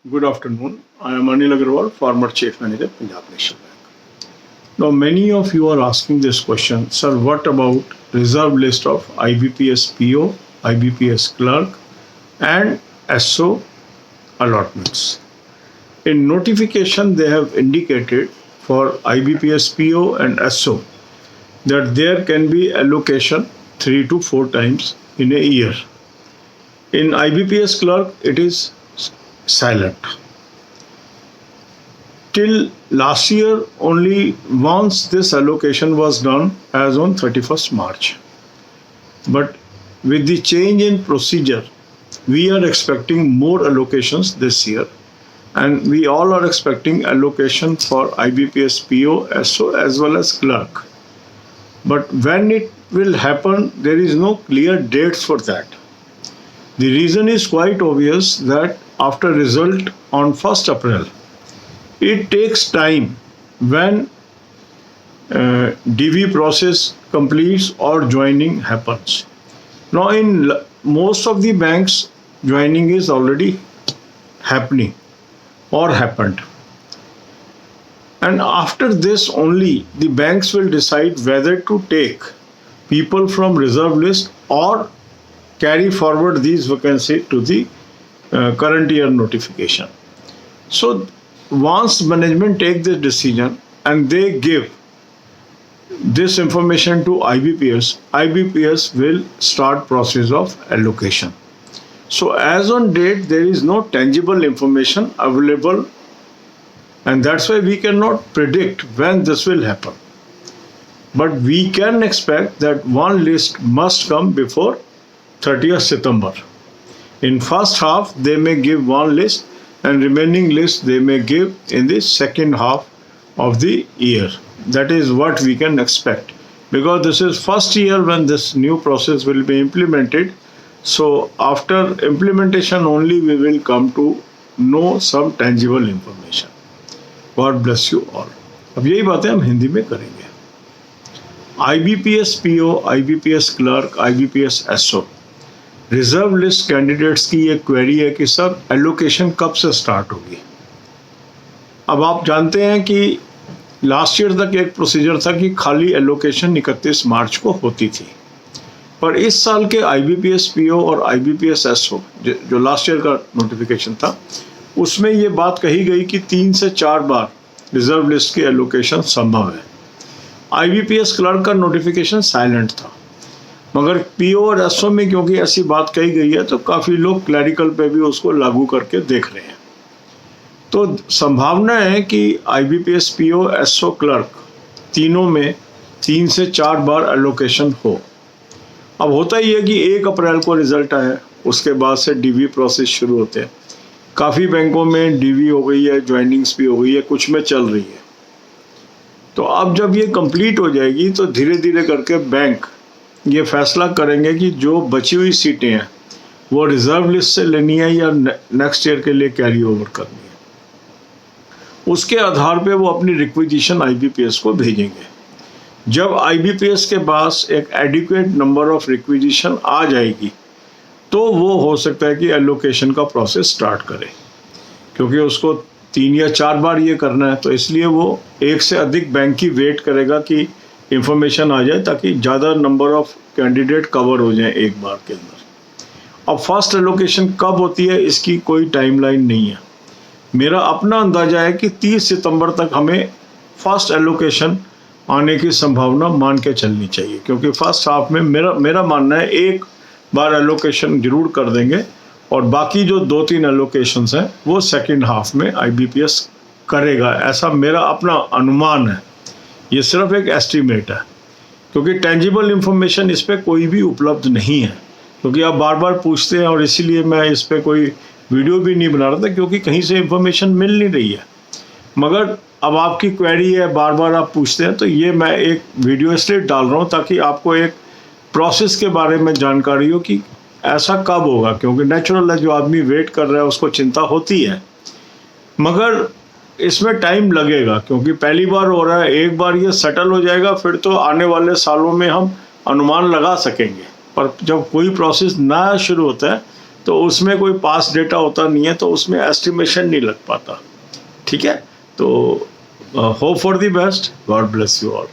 Good afternoon. I am Anil Agarwal, former Chief Manager, Punjab National Bank. Now, many of you are asking this question, sir, what about reserve list of IBPS PO, IBPS clerk, and SO allotments? In notification, they have indicated for IBPS PO and SO that there can be allocation 3 to 4 times in a year. In IBPS clerk, it is silent. Till last year, only once this allocation was done as on 31st March. But with the change in procedure, we are expecting more allocations this year. And we all are expecting allocation for IBPS PO, SO as well as clerk. But when it will happen, there is no clear dates for that. The reason is quite obvious that after result on 1st April, it takes time when DV process completes or joining happens. Now in most of the banks, joining is already happening or happened. And after this only, the banks will decide whether to take people from reserve list or carry forward these vacancies to the current year notification. So once management take this decision and they give this information to IBPS, IBPS will start process of allocation. So as on date, there is no tangible information available, and that's why we cannot predict when this will happen. But we can expect that one list must come before 30th September. In first half, they may give one list, and remaining list they may give in the second half of the year. That is what we can expect, because this is first year when this new process will be implemented. So after implementation only we will come to know some tangible information. God bless you all. अब यही बातें हम हिंदी में करेंगे. IBPS PO, IBPS clerk, IBPS SO reserve list candidates की ये query है कि सर एलोकेशन कब से स्टार्ट होगी. अब आप जानते हैं कि लास्ट ईयर तक एक प्रोसीजर था कि खाली एलोकेशन 31 मार्च को होती थी, पर इस साल के IBPS PO और IBPS SO जो लास्ट ईयर का नोटिफिकेशन था, उसमें ये बात कही गई कि 3 से 4 बार रिजर्व लिस्ट की एलोकेशन संभव है. IBPS क्लर्क का नोटिफिकेशन साइलेंट था, मगर PO और SO में क्योंकि ऐसी बात कही गई है तो काफ़ी लोग क्लैरिकल पे भी उसको लागू करके देख रहे हैं. तो संभावना है कि IBPS PO, SO क्लर्क तीनों में 3 से 4 बार एलोकेशन हो. अब होता ही है कि 1 अप्रैल को रिजल्ट आया, उसके बाद से DV प्रोसेस शुरू होते हैं. काफ़ी बैंकों में DV हो गई है, ज्वाइनिंग्स भी हो गई है, कुछ में चल रही है. तो अब जब ये कंप्लीट हो जाएगी तो धीरे धीरे करके बैंक ये फैसला करेंगे कि जो बची हुई सीटें हैं वो रिजर्व लिस्ट से लेनी है या नेक्स्ट ईयर के लिए कैरी ओवर करनी है. उसके आधार पे वो अपनी रिक्विजिशन IBPS को भेजेंगे. जब IBPS के पास एक एडिक्वेट नंबर ऑफ रिक्विजिशन आ जाएगी तो वो हो सकता है कि एलोकेशन का प्रोसेस स्टार्ट करे, क्योंकि उसको 3 या 4 बार ये करना है. तो इसलिए वो एक से अधिक बैंक की वेट करेगा कि इंफॉर्मेशन आ जाए ताकि ज़्यादा नंबर ऑफ कैंडिडेट कवर हो जाए एक बार के अंदर. अब फर्स्ट एलोकेशन कब होती है इसकी कोई टाइमलाइन नहीं है. मेरा अपना अंदाजा है कि 30 सितंबर तक हमें फर्स्ट एलोकेशन आने की संभावना मान के चलनी चाहिए, क्योंकि फर्स्ट हाफ में मेरा मानना है एक बार एलोकेशन जरूर कर देंगे और बाकी जो 2-3 एलोकेशंस हैं वो सेकेंड हाफ में IBPS करेगा. ऐसा मेरा अपना अनुमान है. ये सिर्फ एक एस्टीमेट है, क्योंकि टेंजिबल इंफॉर्मेशन इस पर कोई भी उपलब्ध नहीं है. क्योंकि आप बार बार पूछते हैं और इसीलिए मैं इस पर कोई वीडियो भी नहीं बना रहा था, क्योंकि कहीं से इंफॉर्मेशन मिल नहीं रही है. मगर अब आपकी क्वेरी है, बार बार आप पूछते हैं, तो ये मैं एक वीडियो इसलिए डाल रहा हूँ ताकि आपको एक प्रोसेस के बारे में जानकारी हो कि ऐसा कब होगा. क्योंकि नेचुरल है, जो आदमी वेट कर रहा है उसको चिंता होती है, मगर इसमें टाइम लगेगा, क्योंकि पहली बार हो रहा है. एक बार ये सेटल हो जाएगा फिर तो आने वाले सालों में हम अनुमान लगा सकेंगे. पर जब कोई प्रोसेस नया शुरू होता है तो उसमें कोई पास डेटा होता नहीं है, तो उसमें एस्टिमेशन नहीं लग पाता। ठीक है, तो hope for the best, God bless you all.